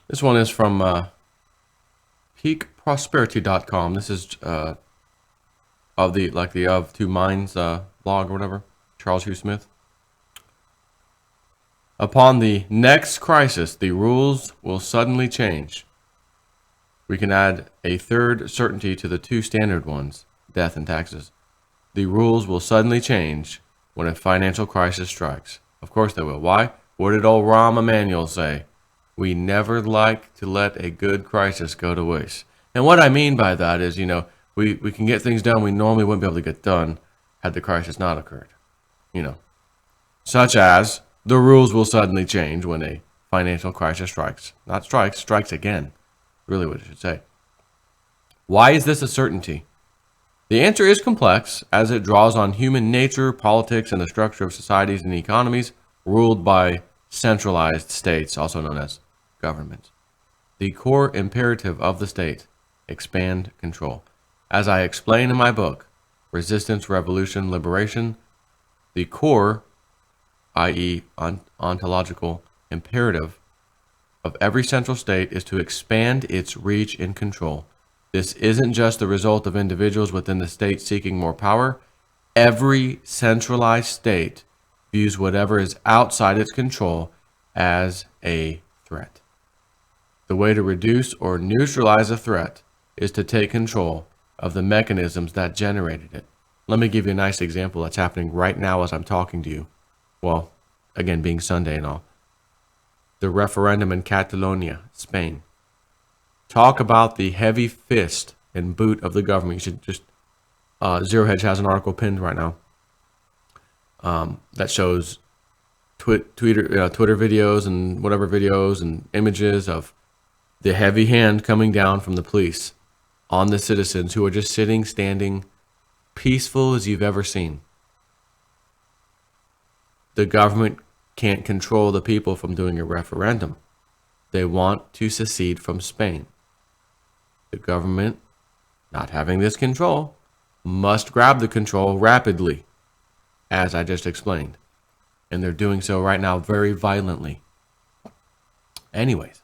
This one is from peakprosperity.com. This is of the Of Two Minds blog or whatever, Charles Hugh Smith. Upon the next crisis, the rules will suddenly change. We can add a third certainty to the two standard ones, death and taxes. The rules will suddenly change when a financial crisis strikes. Of course they will. Why? What did old Rahm Emanuel say? We never like to let a good crisis go to waste. And what I mean by that is, we can get things done we normally wouldn't be able to get done had the crisis not occurred. Such as the rules will suddenly change when a financial crisis strikes. Not strikes, strikes again. Really what it should say. Why is this a certainty? The answer is complex, as it draws on human nature, politics, and the structure of societies and economies ruled by centralized states, also known as governments. The core imperative of the state: expand control. As I explain in my book, Resistance, Revolution, Liberation, the core, i.e. ontological imperative of every central state is to expand its reach and control. This isn't just the result of individuals within the state seeking more power. Every centralized state views whatever is outside its control as a threat. The way to reduce or neutralize a threat is to take control of the mechanisms that generated it. Let me give you a nice example that's happening right now as I'm talking to you. Well, again, being Sunday and all. The referendum in Catalonia, Spain. Talk about the heavy fist and boot of the government. You should just, Zero Hedge has an article pinned right now that shows Twitter videos and whatever videos and images of the heavy hand coming down from the police on the citizens who are just sitting, standing, peaceful as you've ever seen. The government can't control the people from doing a referendum. They want to secede from Spain. The government, not having this control, must grab the control rapidly, as I just explained. And they're doing so right now very violently. Anyways,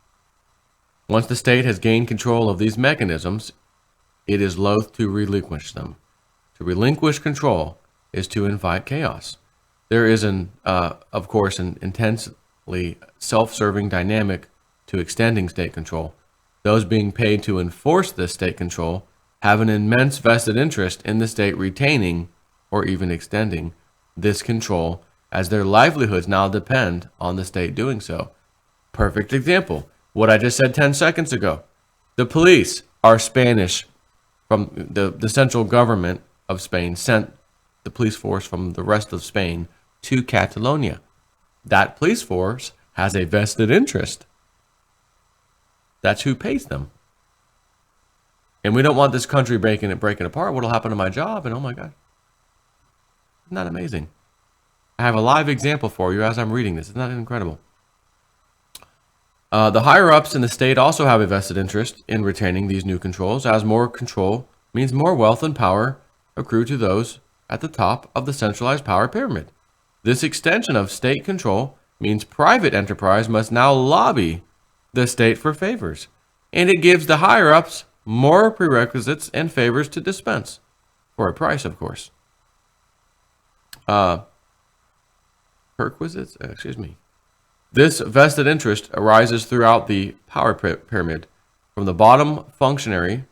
once the state has gained control of these mechanisms, it is loath to relinquish them. To relinquish control is to invite chaos. There is, of course, an intensely self-serving dynamic to extending state control. Those being paid to enforce this state control have an immense vested interest in the state retaining or even extending this control, as their livelihoods now depend on the state doing so. Perfect example, what I just said 10 seconds ago. The police are Spanish. From the central government of Spain sent the police force from the rest of Spain to Catalonia. That police force has a vested interest. That's who pays them. And we don't want this country breaking apart. What'll happen to my job? And oh my God. Isn't that amazing? I have a live example for you as I'm reading this. Isn't that incredible? The higher-ups in the state also have a vested interest in retaining these new controls, as more control means more wealth and power accrue to those at the top of the centralized power pyramid. This extension of state control means private enterprise must now lobby the state for favors, and it gives the higher-ups more prerequisites and favors to dispense, for a price, of course. Perquisites? This vested interest arises throughout the power pyramid, from the bottom functionary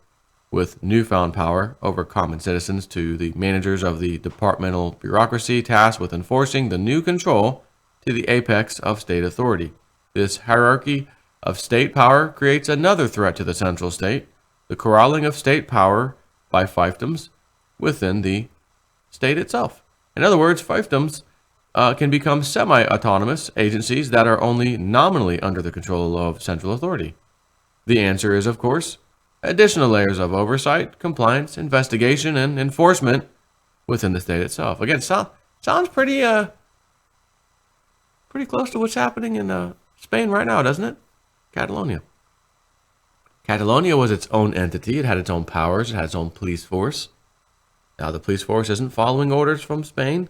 with newfound power over common citizens to the managers of the departmental bureaucracy tasked with enforcing the new control to the apex of state authority. This hierarchy of state power creates another threat to the central state, the corralling of state power by fiefdoms within the state itself. In other words, fiefdoms can become semi-autonomous agencies that are only nominally under the control of central authority. The answer is, of course, additional layers of oversight, compliance, investigation, and enforcement within the state itself. Again, sounds pretty close to what's happening in Spain right now, doesn't it? Catalonia. Catalonia was its own entity. It had its own powers. It had its own police force. Now the police force isn't following orders from Spain.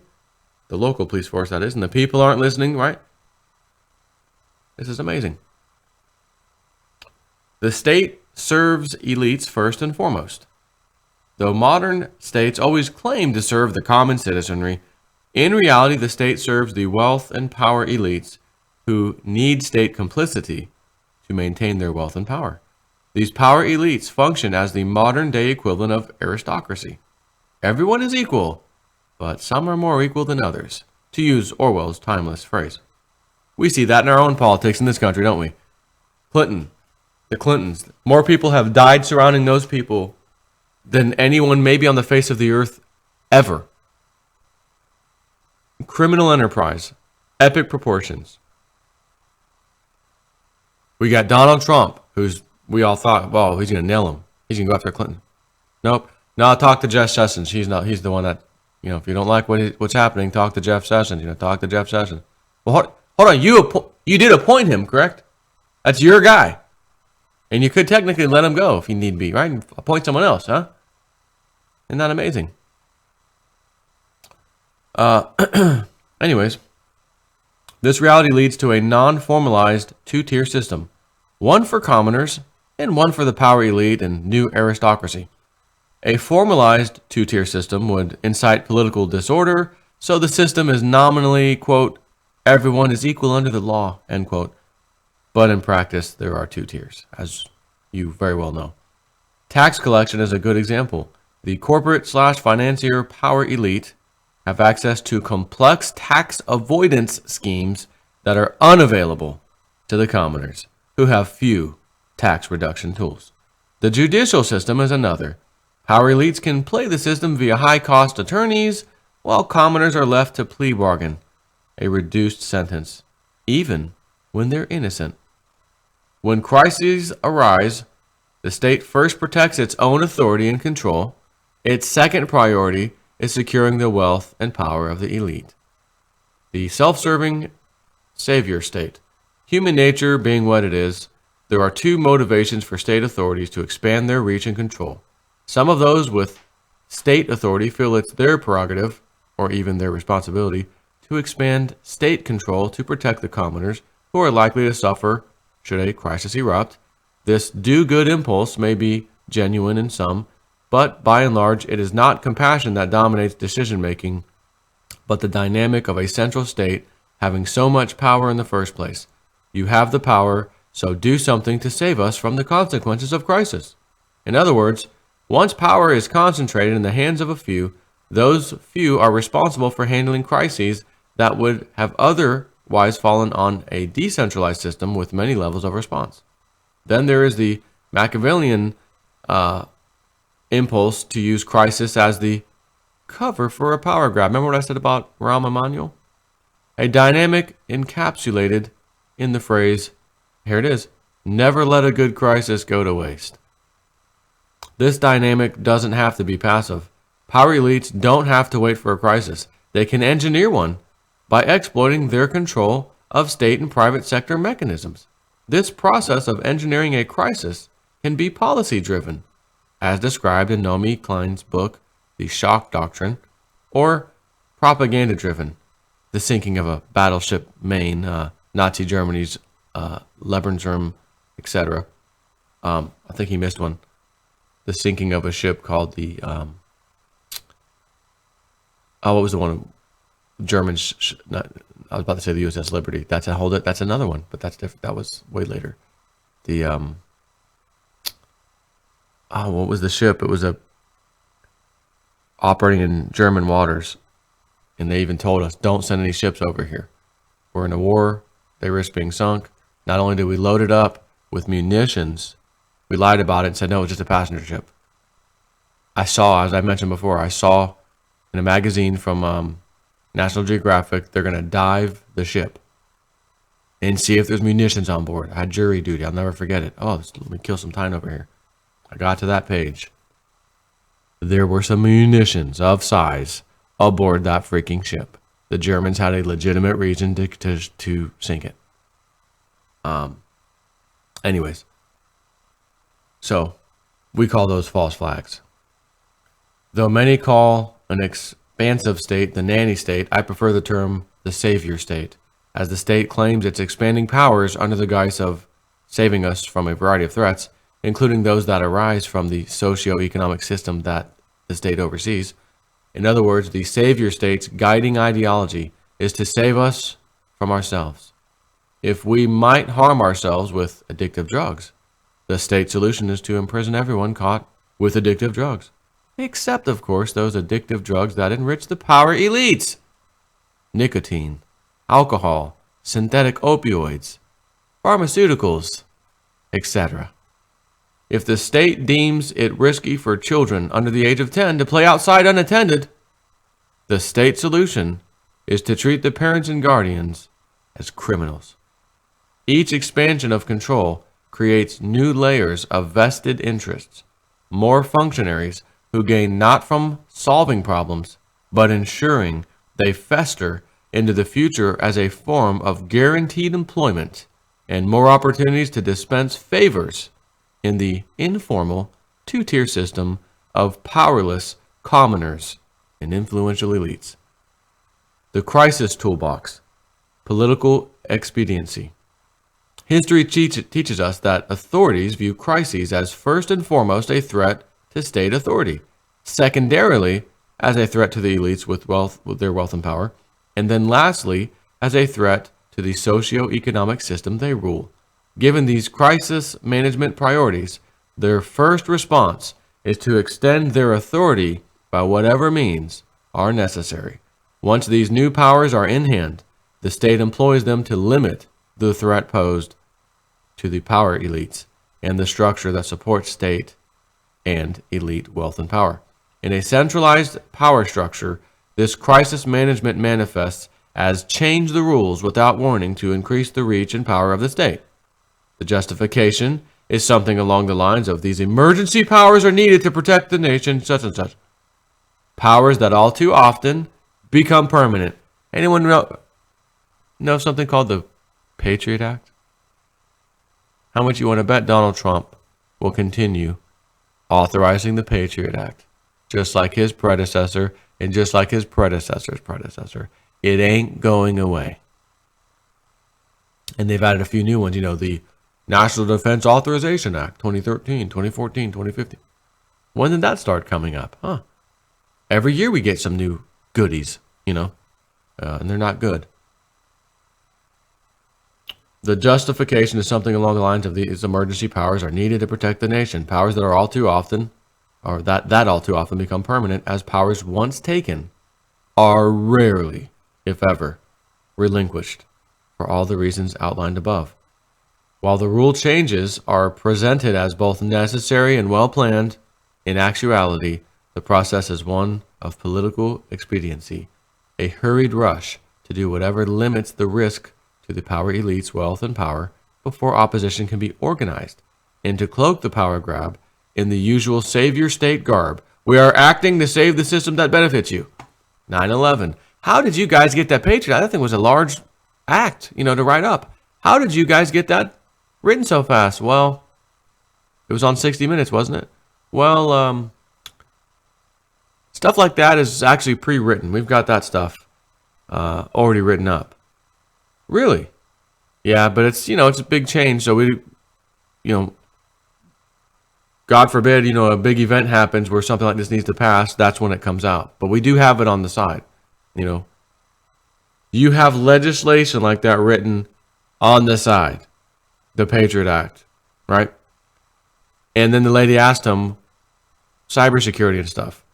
The local police force, that is, and the people aren't listening, right? This is amazing. The state serves elites first and foremost. Though modern states always claim to serve the common citizenry, in reality the state serves the wealth and power elites who need state complicity to maintain their wealth and power. These power elites function as the modern-day equivalent of aristocracy. Everyone is equal, but some are more equal than others, to use Orwell's timeless phrase. We see that in our own politics in this country, don't we? The Clintons. More people have died surrounding those people than anyone maybe on the face of the earth ever. Criminal enterprise. Epic proportions. We got Donald Trump, we all thought, well, he's going to nail him. He's going to go after Clinton. Nope. No, talk to Jeff Sessions. He's the one that, if you don't like what's happening, talk to Jeff Sessions. Talk to Jeff Sessions. Well, hold on. You did appoint him, correct? That's your guy. And you could technically let him go if you need be, right? And appoint someone else, huh? Isn't that amazing? Anyways, this reality leads to a non-formalized two-tier system. One for commoners and one for the power elite and new aristocracy. A formalized two-tier system would incite political disorder, so the system is nominally, quote, everyone is equal under the law, end quote. But in practice, there are two tiers, as you very well know. Tax collection is a good example. The corporate/financier power elite have access to complex tax avoidance schemes that are unavailable to the commoners, who have few tax reduction tools. The judicial system is another. Power elites can play the system via high-cost attorneys, while commoners are left to plea bargain a reduced sentence, even when they're innocent. When crises arise, the state first protects its own authority and control. Its second priority is securing the wealth and power of the elite. The self-serving savior state. Human nature being what it is, there are two motivations for state authorities to expand their reach and control. Some of those with state authority feel it's their prerogative, or even their responsibility, to expand state control to protect the commoners who are likely to suffer should a crisis erupt. This do-good impulse may be genuine in some, but by and large it is not compassion that dominates decision-making, but the dynamic of a central state having so much power in the first place. You have the power, so do something to save us from the consequences of crisis. In other words, once power is concentrated in the hands of a few, those few are responsible for handling crises that would have otherwise fallen on a decentralized system with many levels of response. Then there is the Machiavellian impulse to use crisis as the cover for a power grab. Remember what I said about Rahm Emanuel? A dynamic encapsulated in the phrase, here it is, never let a good crisis go to waste. This dynamic doesn't have to be passive. Power elites don't have to wait for a crisis. They can engineer one by exploiting their control of state and private sector mechanisms. This process of engineering a crisis can be policy-driven, as described in Naomi Klein's book, The Shock Doctrine, or propaganda-driven, the sinking of a battleship Maine, Nazi Germany's Lebensraum, etc. I think he missed one. The sinking of a ship called the what was the one? Germans. I was about to say the USS Liberty. That's another one, but that's different. That was way later. The what was the ship? It was operating in German waters, and they even told us, don't send any ships over here. We're in a war. They risk being sunk. Not only did we load it up with munitions, we lied about it and said, no, it's just a passenger ship. As I mentioned before, I saw in a magazine from National Geographic, they're going to dive the ship and see if there's munitions on board. I had jury duty. I'll never forget it. Let me kill some time over here. I got to that page. There were some munitions of size aboard that freaking ship. The Germans had a legitimate reason to sink it. Anyways. So, we call those false flags. Though many call an expansive state the nanny state, I prefer the term the savior state, as the state claims its expanding powers under the guise of saving us from a variety of threats. including those that arise from the socio-economic system that the state oversees. In other words, the savior state's guiding ideology is to save us from ourselves. If we might harm ourselves with addictive drugs, the state solution is to imprison everyone caught with addictive drugs, except, of course, those addictive drugs that enrich the power elites: nicotine, alcohol, synthetic opioids, pharmaceuticals, etc. If the state deems it risky for children under the age of 10 to play outside unattended, the state solution is to treat the parents and guardians as criminals. Each expansion of control creates new layers of vested interests, more functionaries who gain not from solving problems, but ensuring they fester into the future as a form of guaranteed employment and more opportunities to dispense favors in the informal two-tier system of powerless commoners and influential elites. The crisis toolbox: political expediency. History teaches us that authorities view crises as first and foremost a threat to state authority, secondarily as a threat to the elites with their wealth and power, and then lastly as a threat to the socio-economic system they rule. Given these crisis management priorities, their first response is to extend their authority by whatever means are necessary. Once these new powers are in hand, the state employs them to limit the threat posed to the power elites and the structure that supports state and elite wealth and power. In a centralized power structure, this crisis management manifests as change the rules without warning to increase the reach and power of the state. The justification is something along the lines of these emergency powers are needed to protect the nation, such and such. Powers that all too often become permanent. Anyone know something called the Patriot Act? How much you want to bet Donald Trump will continue authorizing the Patriot Act, just like his predecessor and just like his predecessor's predecessor? It ain't going away. And they've added a few new ones, the National Defense Authorization Act, 2013, 2014, 2015. When did that start coming up? Every year we get some new goodies, and they're not good. The justification is something along the lines of these emergency powers are needed to protect the nation. Powers that are all too often, or that all too often become permanent, as powers once taken are rarely, if ever, relinquished for all the reasons outlined above. While the rule changes are presented as both necessary and well-planned, in actuality, the process is one of political expediency, a hurried rush to do whatever limits the risk to the power elites' wealth and power before opposition can be organized, and to cloak the power grab in the usual savior state garb. We are acting to save the system that benefits you. 9/11. How did you guys get that Patriot? That thing was a large act, to write up. How did you guys get that written so fast? Well, it was on 60 Minutes, wasn't it? Well, stuff like that is actually pre-written. We've got that stuff already written up. Really? Yeah, but it's a big change. So we, God forbid, a big event happens where something like this needs to pass. That's when it comes out. But we do have it on the side. You have legislation like that written on the side, the Patriot Act, right? And then the lady asked him, cybersecurity and stuff,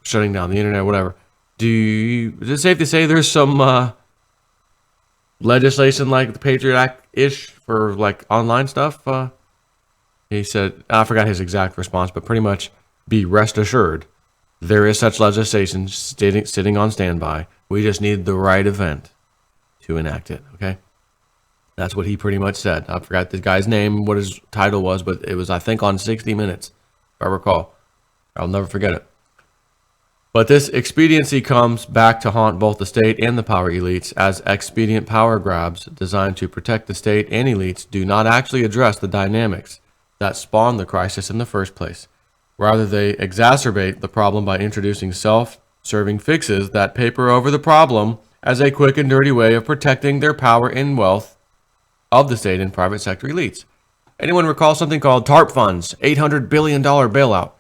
shutting down the internet, whatever. Is it safe to say there's some legislation like the Patriot Act-ish for like online stuff? He said, I forgot his exact response, but pretty much, be rest assured, there is such legislation sitting on standby. We just need the right event to enact it, okay? That's what he pretty much said. I forgot the guy's name, what his title was, but it was, I think, on 60 Minutes, if I recall. I'll never forget it. But this expediency comes back to haunt both the state and the power elites, as expedient power grabs designed to protect the state and elites do not actually address the dynamics that spawned the crisis in the first place. Rather, they exacerbate the problem by introducing self-serving fixes that paper over the problem as a quick and dirty way of protecting their power and wealth of the state and private sector elites. Anyone recall something called TARP funds, $800 billion bailout,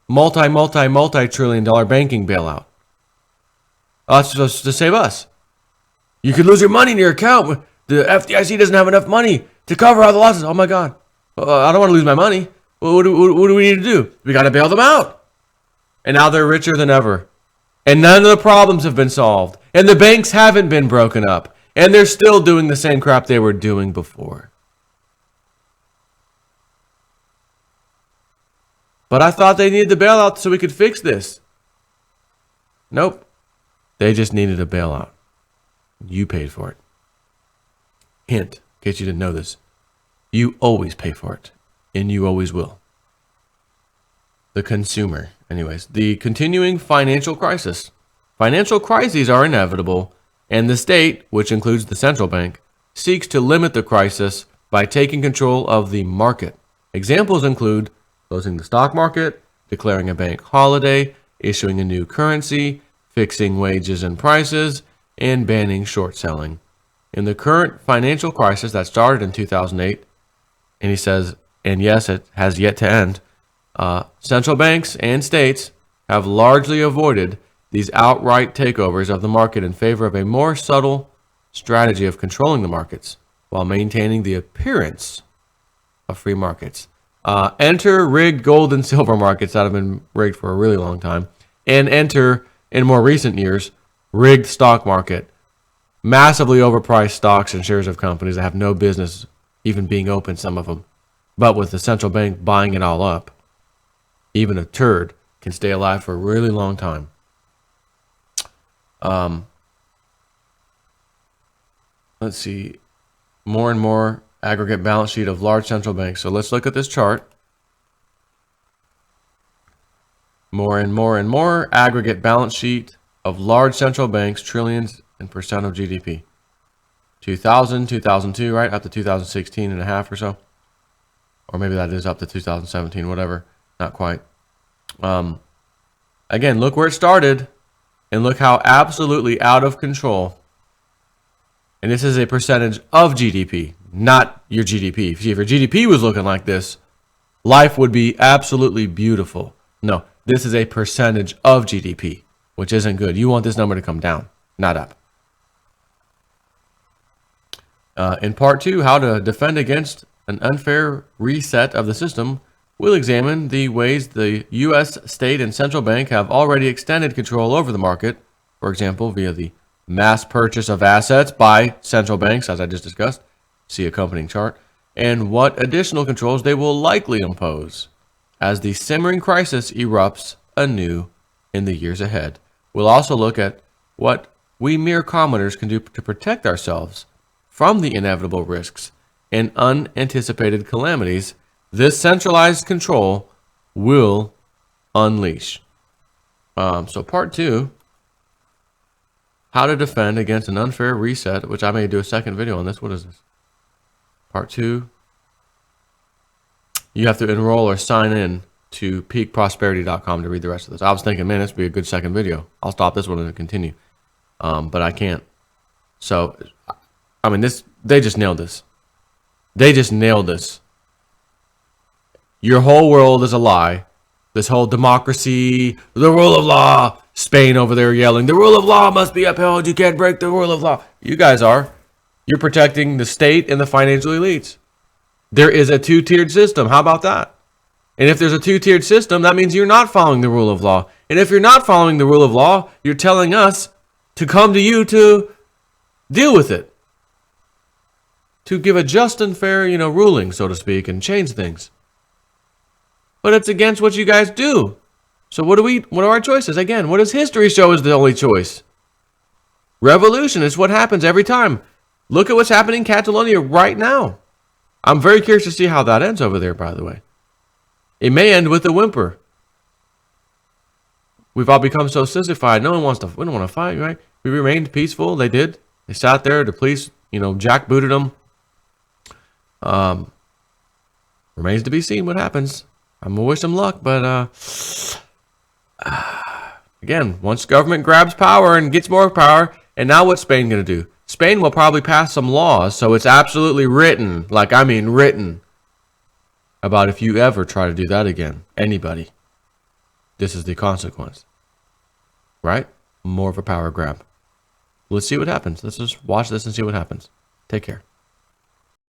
multi-trillion-dollar banking bailout? That's supposed to save us. You could lose your money in your account. The FDIC doesn't have enough money to cover all the losses. Oh my God. I don't want to lose my money. What do we need to do? We got to bail them out. And now they're richer than ever. And none of the problems have been solved. And the banks haven't been broken up. And they're still doing the same crap they were doing before. But I thought they needed the bailout so we could fix this. Nope. They just needed a bailout. You paid for it. Hint, in case you didn't know this. You always pay for it. And you always will. The consumer. Anyways, the continuing financial crisis. Financial crises are inevitable, and the state, which includes the central bank, seeks to limit the crisis by taking control of the market. Examples include closing the stock market, declaring a bank holiday, issuing a new currency, fixing wages and prices, and banning short selling. In the current financial crisis that started in 2008, and he says, and yes, it has yet to end, central banks and states have largely avoided these outright takeovers of the market in favor of a more subtle strategy of controlling the markets while maintaining the appearance of free markets. Enter rigged gold and silver markets that have been rigged for a really long time, and enter, in more recent years, rigged stock market. Massively overpriced stocks and shares of companies that have no business even being open, some of them. But with the central bank buying it all up, even a turd can stay alive for a really long time. Let's see. More and more aggregate balance sheet of large central banks. So let's look at this chart. More and more aggregate balance sheet of large central banks, trillions and percent of GDP. 2000, 2002, right? Up to 2016 and a half or so. Or maybe that is up to 2017, whatever. Not quite. Again, look where it started. And look how absolutely out of control. And this is a percentage of GDP, not your GDP. See, if your GDP was looking like this, life would be absolutely beautiful. No, this is a percentage of GDP, which isn't good. You want this number to come down, not up. In part 2, how to defend against an unfair reset of the system, we'll examine the ways the U.S. state and central bank have already extended control over the market, for example, via the mass purchase of assets by central banks, as I just discussed, see accompanying chart, and what additional controls they will likely impose as the simmering crisis erupts anew in the years ahead. We'll also look at what we mere commoners can do to protect ourselves from the inevitable risks and unanticipated calamities this centralized control will unleash. So part 2, how to defend against an unfair reset, which I may do a second video on this. What is this? Part 2. You have to enroll or sign in to peakprosperity.com to read the rest of this. I was thinking, man, this would be a good second video. I'll stop this one and continue. But I can't. So, I mean, they just nailed this. They just nailed this. Your whole world is a lie. This whole democracy, the rule of law, Spain over there yelling, the rule of law must be upheld. You can't break the rule of law. You guys are. You're protecting the state and the financial elites. There is a two-tiered system. How about that? And if there's a two-tiered system, that means you're not following the rule of law. And if you're not following the rule of law, you're telling us to come to you to deal with it. To give a just and fair, ruling, so to speak, and change things. But it's against what you guys do. So what are our choices? Again, what does history show is the only choice? Revolution is what happens every time. Look at what's happening in Catalonia right now. I'm very curious to see how that ends over there, by the way. It may end with a whimper. We've all become so sissified. We don't want to fight, right? We remained peaceful. They did. They sat there. The police, jackbooted them. Remains to be seen what happens. I'm going to wish them luck, but again, once government grabs power and gets more power, and now what's Spain going to do? Spain will probably pass some laws, so it's absolutely written, like I mean written, about if you ever try to do that again. Anybody. This is the consequence. Right? More of a power grab. Let's see what happens. Let's just watch this and see what happens. Take care.